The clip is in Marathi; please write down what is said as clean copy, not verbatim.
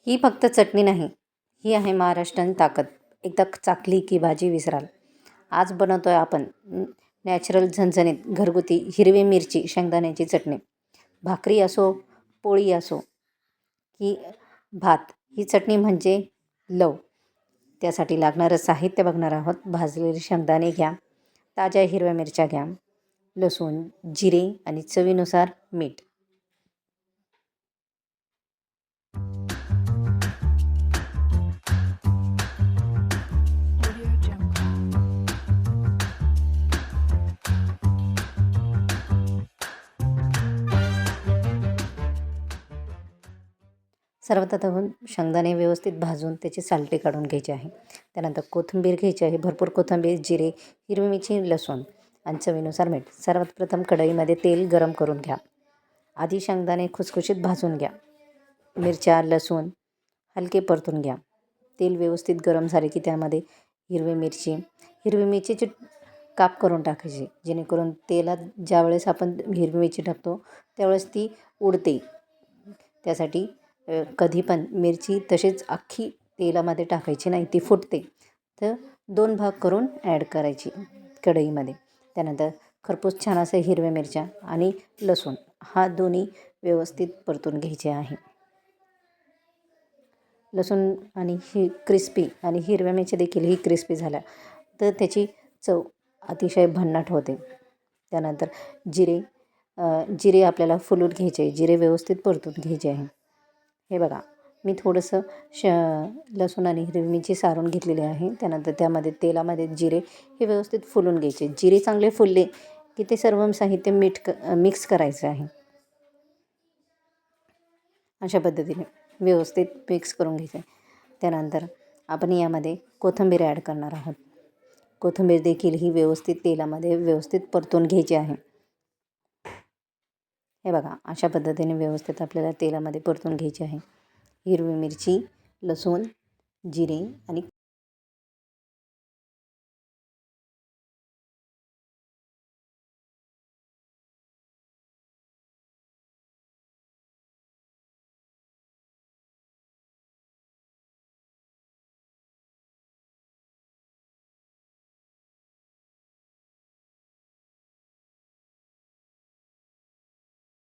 ही फक्त चटणी नाही, ही आहे महाराष्ट्रीयन ताकद. एकदा चाखली की भाजी विसराल. आज बनवतो आहे आपण नॅचरल झणझणीत घरगुती हिरवी मिरची शेंगदाण्याची चटणी. भाकरी असो, पोळी असो की भात, ही चटणी म्हणजे लव. त्यासाठी लागणारं साहित्य बघणार आहोत. भाजलेले शेंगदाणे घ्या, ताज्या हिरव्या मिरच्या घ्या, लसूण, जिरे आणि चवीनुसार मीठ. सर्वप्रथम शेंगदाणे व्यवस्थित भाजून त्याची सालटे काढून घ्यायचे आहे. त्यानंतर कोथिंबीर घ्यायची आहे, भरपूर कोथिंबीर, जिरे, हिरवी मिरची, लसूण आणि चवीनुसार मीठ. सर्वात प्रथम कढईमध्ये तेल गरम करून घ्या. आधी शेंगदाणे खुसखुशीत भाजून घ्या. मिरच्या, लसूण हलके परतून घ्या. तेल व्यवस्थित गरम झाले की त्यामध्ये हिरवी मिरचीची काप करून टाकायची, जेणेकरून तेलात ज्यावेळेस आपण हिरवी मिरची टाकतो त्यावेळेस ती उडते. त्यासाठी कधी पण मिरची तशीच अख्खी तेलामध्ये टाकायची नाही, ती फुटते. तर 2 भाग करून ॲड करायची कढईमध्ये. त्यानंतर खरपूस छान असं हिरव्या मिरच्या आणि लसूण हा दोन्ही व्यवस्थित परतून घ्यायचे आहे. लसूण आणि क्रिस्पी आणि हिरव्या मिरच्या देखील ही क्रिस्पी झाल्या तर त्याची चव अतिशय भन्नाट होते. त्यानंतर जिरे आपल्याला फुलून घ्यायचे, जिरे व्यवस्थित परतून घ्यायचे आहे. हे बघा, मी थोडंसं लसूण आणि हिरवी मिरची सारून घेतलेली आहे. त्यानंतर त्यामध्ये तेलामध्ये जिरे हे व्यवस्थित फुलून घ्यायचे. जिरे चांगले फुलले की ते सर्व साहित्य मिक्स करायचं आहे. अशा पद्धतीने व्यवस्थित मिक्स करून घ्यायचं आहे. त्यानंतर आपण यामध्ये कोथिंबीर ॲड करणार आहोत. कोथिंबीर देखील ही व्यवस्थित तेलामध्ये व्यवस्थित परतून घ्यायची आहे. हे बघा, अशा पद्धतीने व्यवस्थित आपल्याला तेलामध्ये परतून घ्यायची आहे. हिरवी मिरची, लसूण, जिरे आणि